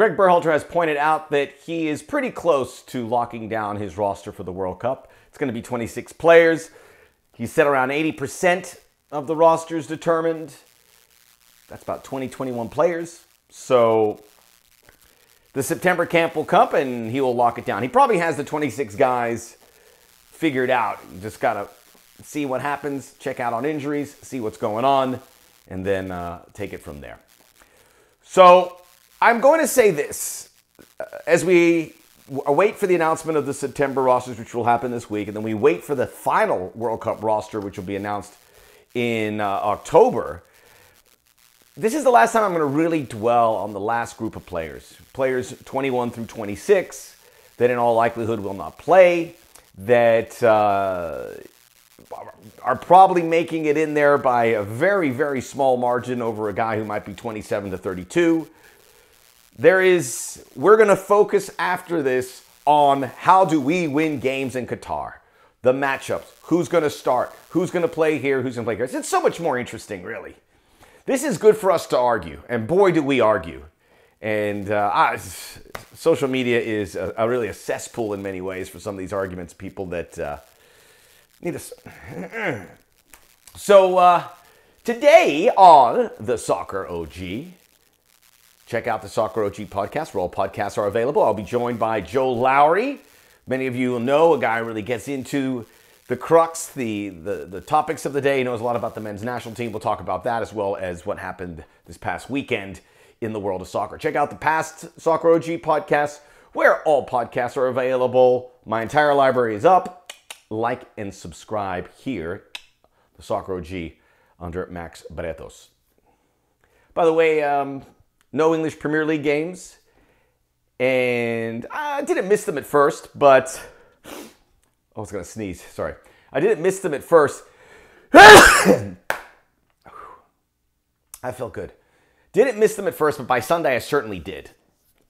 Greg Berhalter has pointed out that he is pretty close to locking down his roster for the World Cup. It's going to be 26 players. He said around 80% of the roster is determined. That's about 21 players. So the September camp will come and he will lock it down. He probably has the 26 guys figured out. You just got to see what happens, check out on injuries, see what's going on, and then take it from there. So I'm going to say this. As we wait for the announcement of the September rosters, which will happen this week, and then we wait for the final World Cup roster, which will be announced in October, this is the last time I'm going to really dwell on the last group of players. Players 21 through 26 that in all likelihood will not play, that are probably making it in there by a very, very small margin over a guy who might be 27 to 32. We're going to focus after this on how do we win games in Qatar. The matchups, who's going to start, who's going to play here, who's going to play here. It's so much more interesting, really. This is good for us to argue, and boy, do we argue. And social media is really a cesspool in many ways for some of these arguments, people that need us. So today on the Soccer OG, check out the Soccer OG podcast, where all podcasts are available. I'll be joined by Joe Lowry. Many of you will know a guy who really gets into the crux, the topics of the day. He knows a lot about the men's national team. We'll talk about that as well as what happened this past weekend in the world of soccer. Check out the past Soccer OG podcasts, where all podcasts are available. My entire library is up. Like and subscribe here, the Soccer OG under Max Bretos. By the way, no English Premier League games. And I didn't miss them at first, but I was going to sneeze. Sorry. I didn't miss them at first. I felt good. Didn't miss them at first, but by Sunday I certainly did.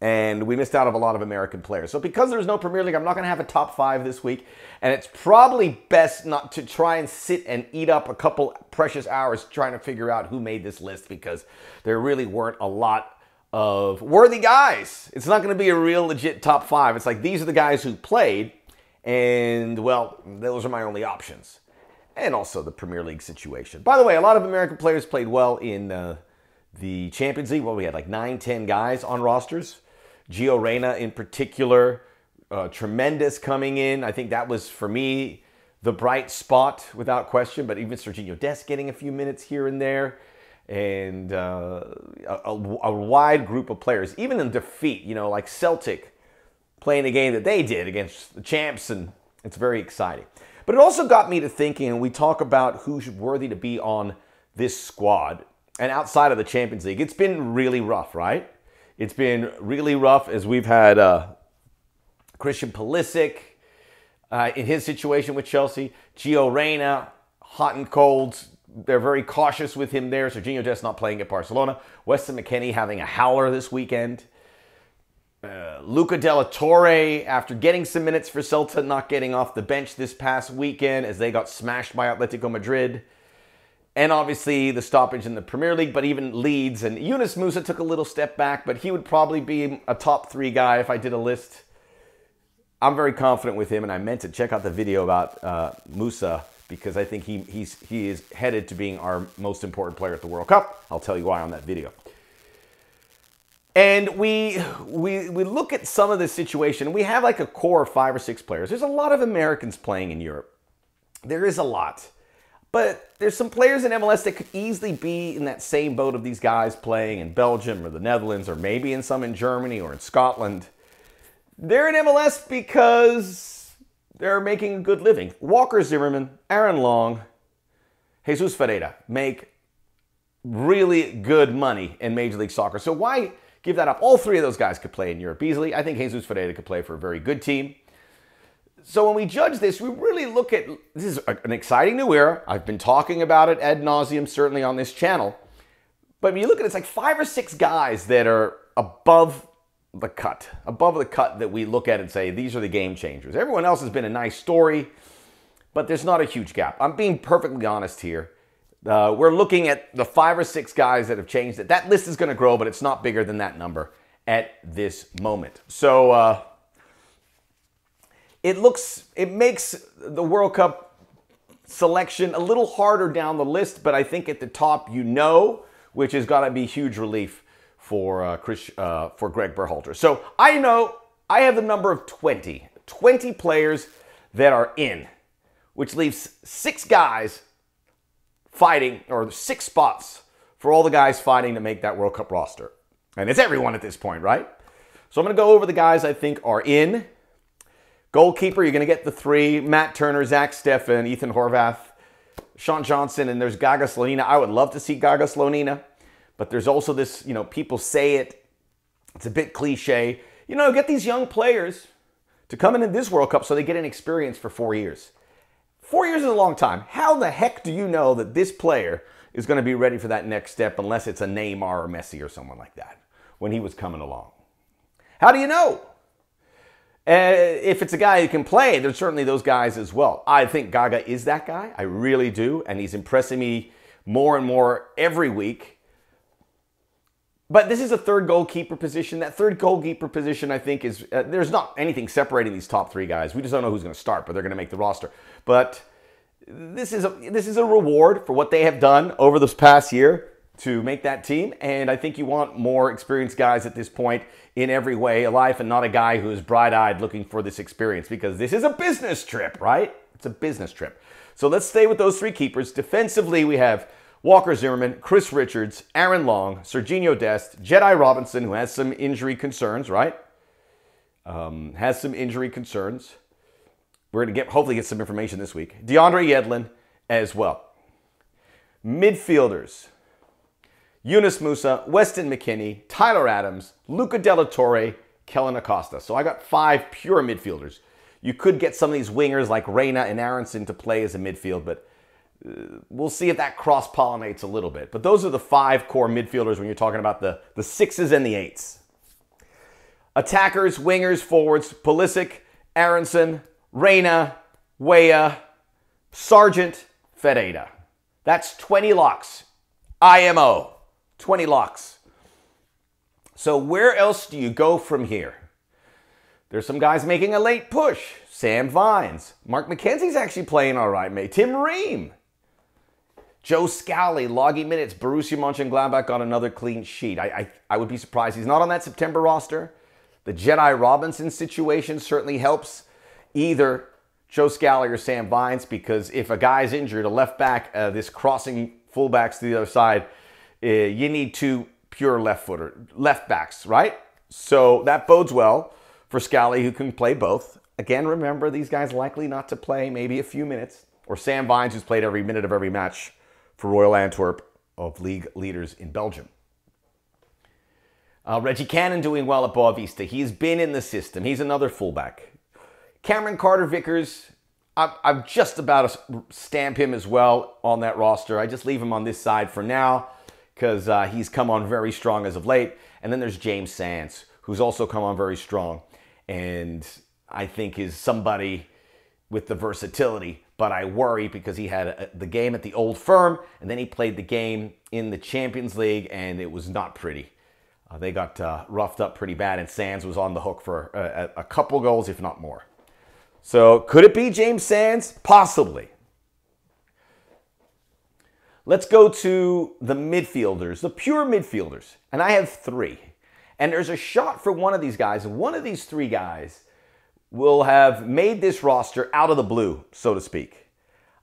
And we missed out on a lot of American players. So because there's no Premier League, I'm not going to have a top 5 this week. And it's probably best not to try and sit and eat up a couple precious hours trying to figure out who made this list, because there really weren't a lot of worthy guys. It's not going to be a real legit top 5. It's like, these are the guys who played, and, well, those are my only options. And also the Premier League situation. By the way, a lot of American players played well in the Champions League. Well, we had like 9-10 guys on rosters. Gio Reyna in particular, tremendous coming in. I think that was, for me, the bright spot without question. But even Serginho Dest getting a few minutes here and there. And a wide group of players, even in defeat, like Celtic playing the game that they did against the champs, and it's very exciting. But it also got me to thinking, and we talk about who's worthy to be on this squad, and outside of the Champions League, it's been really rough, right? It's been really rough as we've had Christian Pulisic in his situation with Chelsea, Gio Reyna, hot and cold. They're very cautious with him there. Serginho Dest not playing at Barcelona. Weston McKennie having a howler this weekend. Luca de la Torre, after getting some minutes for Celta, not getting off the bench this past weekend as they got smashed by Atletico Madrid. And obviously the stoppage in the Premier League, but even Leeds. And Yunus Musa took a little step back, but he would probably be a top 3 guy if I did a list. I'm very confident with him, and I meant to check out the video about Musa, because I think he is headed to being our most important player at the World Cup. I'll tell you why on that video. And we look at some of this situation. We have like a core of 5 or 6 players. There's a lot of Americans playing in Europe. There is a lot. But there's some players in MLS that could easily be in that same boat of these guys playing in Belgium or the Netherlands, or maybe in some in Germany or in Scotland. They're in MLS because they're making a good living. Walker Zimmerman, Aaron Long, Jesus Ferreira make really good money in Major League Soccer. So why give that up? All 3 of those guys could play in Europe easily. I think Jesus Ferreira could play for a very good team. So when we judge this, we really look at, this is an exciting new era. I've been talking about it ad nauseum, certainly on this channel. But when you look at it, it's like 5 or 6 guys that are above the cut that we look at and say, these are the game changers. Everyone else has been a nice story, but there's not a huge gap. I'm being perfectly honest here. We're looking at the 5 or 6 guys that have changed it. That list is going to grow, but it's not bigger than that number. at this moment. So it makes the World Cup selection a little harder down the list, but I think at the top, which has got to be huge relief for Greg Berhalter. So I know I have the number of 20 players that are in, which leaves 6 guys fighting, or 6 spots for all the guys fighting to make that World Cup roster. And it's everyone at this point, right? So I'm going to go over the guys I think are in. Goalkeeper, you're going to get the 3. Matt Turner, Zach Steffen, Ethan Horvath, Sean Johnson, and there's Gaga Slonina. I would love to see Gaga Slonina, but there's also this, people say it's a bit cliche. Get these young players to come in this World Cup so they get an experience for 4 years. 4 years is a long time. How the heck do you know that this player is going to be ready for that next step unless it's a Neymar or Messi or someone like that when he was coming along? How do you know? If it's a guy who can play, there's certainly those guys as well. I think Gaga is that guy. I really do. And he's impressing me more and more every week. But this is a third goalkeeper position. That third goalkeeper position, I think, is... there's not anything separating these top 3 guys. We just don't know who's going to start, but they're going to make the roster. But this is a reward for what they have done over this past year to make that team. And I think you want more experienced guys at this point in every way of life, and not a guy who is bright-eyed looking for this experience, because this is a business trip, right? It's a business trip. So let's stay with those 3 keepers. Defensively, we have Walker Zimmerman, Chris Richards, Aaron Long, Serginho Dest, Jedi Robinson, who has some injury concerns, right? Has some injury concerns. We're going to hopefully get some information this week. DeAndre Yedlin as well. Midfielders: Yunus Musa, Weston McKennie, Tyler Adams, Luca Della Torre, Kellen Acosta. So I got 5 pure midfielders. You could get some of these wingers like Reyna and Aronson to play as a midfield, but we'll see if that cross-pollinates a little bit. But those are the 5 core midfielders when you're talking about the 6s and the 8s. Attackers, wingers, forwards: Pulisic, Aronson, Reyna, Weah, Sargent, Ferreira. That's 20 locks. IMO. 20 locks. So where else do you go from here? There's some guys making a late push. Sam Vines. Mark McKenzie's actually playing all right, mate. Tim Ream. Joe Scally, logging minutes. Borussia Mönchengladbach got another clean sheet. I would be surprised he's not on that September roster. The Jedi Robinson situation certainly helps either Joe Scally or Sam Vines, because if a guy's injured, a left back, this crossing fullbacks to the other side, you need 2 pure left backs, right? So that bodes well for Scally, who can play both. Again, remember, these guys likely not to play maybe a few minutes. Or Sam Vines, who's played every minute of every match for Royal Antwerp, of league leaders in Belgium. Reggie Cannon doing well at Boavista. He's been in the system. He's another fullback. Cameron Carter-Vickers, I'm just about to stamp him as well on that roster. I just leave him on this side for now because he's come on very strong as of late. And then there's James Sands, who's also come on very strong, and I think is somebody with the versatility. But I worry because he had the game at the Old Firm, and then he played the game in the Champions League, and it was not pretty. They got roughed up pretty bad, and Sands was on the hook for a couple goals, if not more. So could it be James Sands? Possibly. Let's go to the midfielders, the pure midfielders. And I have 3. And there's a shot for one of these guys. One of these 3 guys will have made this roster out of the blue, so to speak.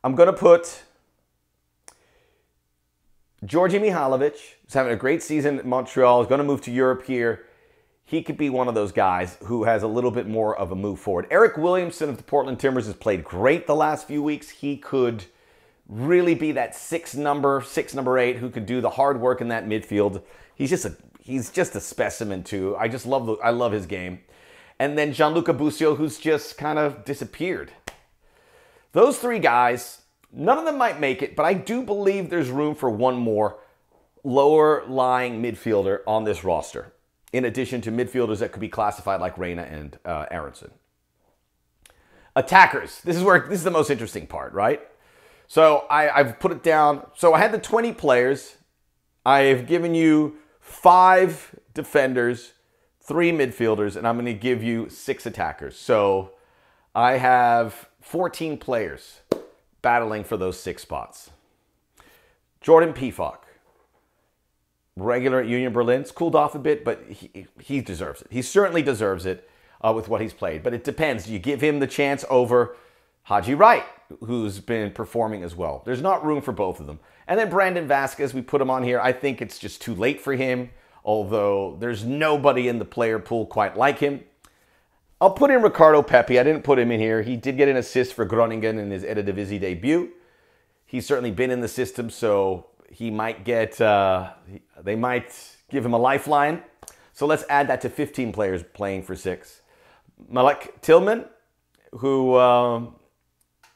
I'm going to put Georgi Mihalovic, who's having a great season at Montreal, is going to move to Europe here. He could be one of those guys who has a little bit more of a move forward. Eric Williamson of the Portland Timbers has played great the last few weeks. He could really be that 6 number 8 who could do the hard work in that midfield. He's just a specimen too. I love his game. And then Gianluca Busio, who's just kind of disappeared. Those 3 guys, none of them might make it, but I do believe there's room for one more lower-lying midfielder on this roster, in addition to midfielders that could be classified like Reyna and Aronson. Attackers. This is the most interesting part, right? So I've put it down. So I had the 20 players. I've given you 5 defenders, 3 midfielders, and I'm going to give you 6 attackers. So I have 14 players battling for those 6 spots. Jordan Pefok, regular at Union Berlin. It's cooled off a bit, but he deserves it. He certainly deserves it with what he's played. But it depends. Do you give him the chance over Haji Wright, who's been performing as well? There's not room for both of them. And then Brandon Vasquez, we put him on here. I think it's just too late for him, although there's nobody in the player pool quite like him. I'll put in Ricardo Pepi. I didn't put him in here. He did get an assist for Groningen in his Eredivisie debut. He's certainly been in the system, so he might get, they might give him a lifeline. So let's add that to 15 players playing for 6. Malik Tillman, who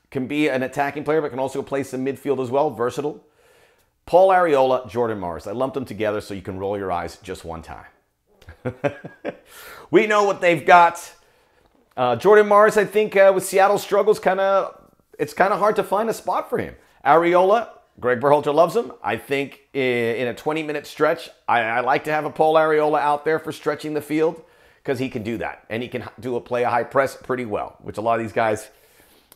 can be an attacking player, but can also play some midfield as well, versatile. Paul Ariola, Jordan Morris. I lumped them together so you can roll your eyes just one time. We know what they've got. Jordan Morris, I think, with Seattle's struggles, it's kind of hard to find a spot for him. Ariola, Greg Berhalter loves him. I think in a 20-minute stretch, I like to have a Paul Ariola out there for stretching the field because he can do that. And he can play a high press pretty well, which a lot of these guys,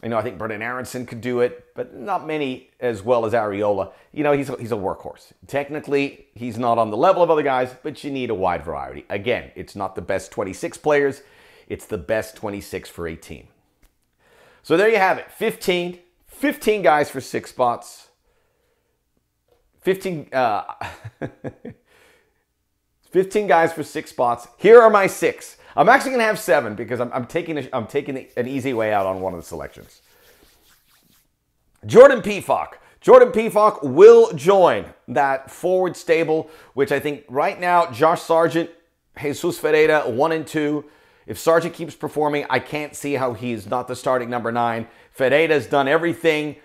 I think Brendan Aronson could do it, but not many as well as Ariola. He's a workhorse. Technically, he's not on the level of other guys, but you need a wide variety. Again, it's not the best 26 players. It's the best 26 for a team. So there you have it. 15 guys for 6 spots. 15 guys for 6 spots. Here are my 6. I'm actually going to have 7 because I'm taking an easy way out on one of the selections. Jordan Pefok. Jordan Pefok will join that forward stable, which I think right now, Josh Sargent, Jesus Ferreira, 1 and 2. If Sargent keeps performing, I can't see how he's not the starting number 9. Ferreira's done everything,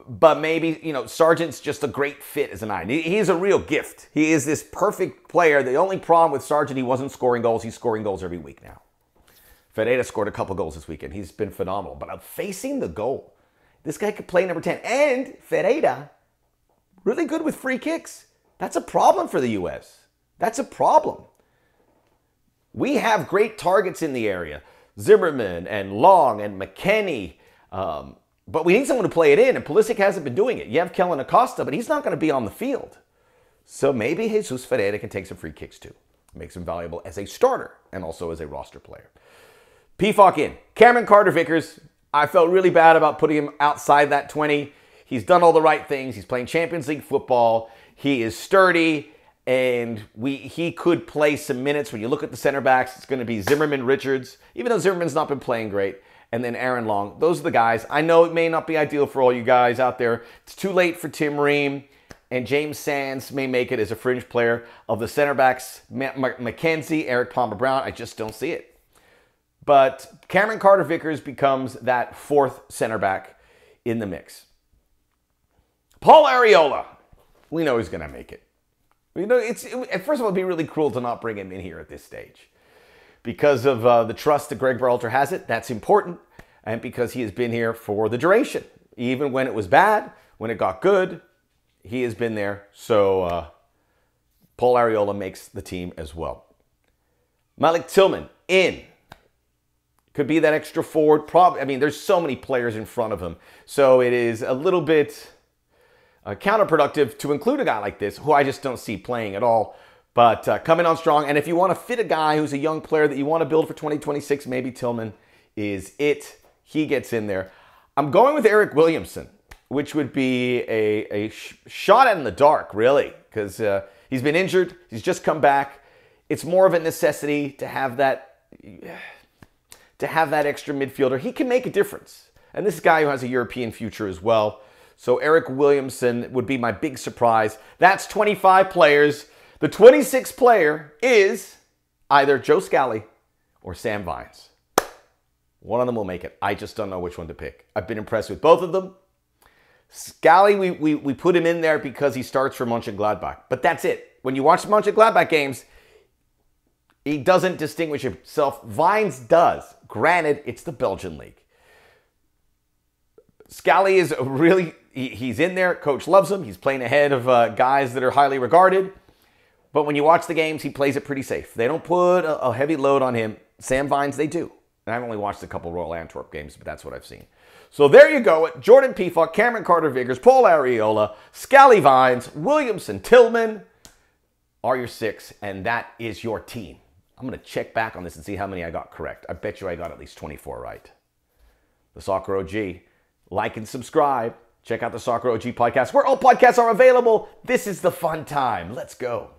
but maybe, Sargent's just a great fit as a 9. He's a real gift. He is this perfect player. The only problem with Sargent, he wasn't scoring goals. He's scoring goals every week now. Ferreira scored a couple goals this weekend. He's been phenomenal. But facing the goal, this guy could play number 10. And Ferreira, really good with free kicks. That's a problem for the U.S. That's a problem. We have great targets in the area. Zimmerman and Long and McKennie. But we need someone to play it in, and Pulisic hasn't been doing it. You have Kellen Acosta, but he's not going to be on the field. So maybe Jesus Ferreira can take some free kicks too. Makes him valuable as a starter and also as a roster player. Pefok in. Cameron Carter-Vickers, I felt really bad about putting him outside that 20. He's done all the right things. He's playing Champions League football. He is sturdy. And he could play some minutes. When you look at the center backs, it's going to be Zimmerman, Richards, even though Zimmerman's not been playing great, and then Aaron Long. Those are the guys. I know it may not be ideal for all you guys out there. It's too late for Tim Ream, and James Sands may make it as a fringe player. Of the center backs, McKenzie, Eric Palmer-Brown, I just don't see it. But Cameron Carter-Vickers becomes that 4th center back in the mix. Paul Ariola, we know he's going to make it. First of all, it'd be really cruel to not bring him in here at this stage. Because of the trust that Greg Berhalter has it, that's important. And because he has been here for the duration. Even when it was bad, when it got good, he has been there. So Paul Ariola makes the team as well. Malik Tillman, in. Could be that extra forward. There's so many players in front of him. So it is a little bit counterproductive to include a guy like this, who I just don't see playing at all, but coming on strong. And if you want to fit a guy who's a young player that you want to build for 2026, maybe Tillman is it. He gets in there. I'm going with Eric Williamson, which would be a shot in the dark, really, because he's been injured. He's just come back. It's more of a necessity to have that extra midfielder. He can make a difference. And this is a guy who has a European future as well. So Eric Williamson would be my big surprise. That's 25 players. The 26th player is either Joe Scally or Sam Vines. One of them will make it. I just don't know which one to pick. I've been impressed with both of them. Scally, we put him in there because he starts for Mönchengladbach. But that's it. When you watch the Mönchengladbach games, he doesn't distinguish himself. Vines does. Granted, it's the Belgian league. Scally is he's in there. Coach loves him. He's playing ahead of guys that are highly regarded. But when you watch the games, he plays it pretty safe. They don't put a heavy load on him. Sam Vines, they do. And I've only watched a couple Royal Antwerp games, but that's what I've seen. So there you go. Jordan Pefok, Cameron Carter-Vickers, Paul Ariola, Scally Vines, Williamson, Tillman are your 6, and that is your team. I'm going to check back on this and see how many I got correct. I bet you I got at least 24 right. The Soccer OG. Like and subscribe. Check out the Soccer OG podcast, where all podcasts are available. This is the fun time. Let's go.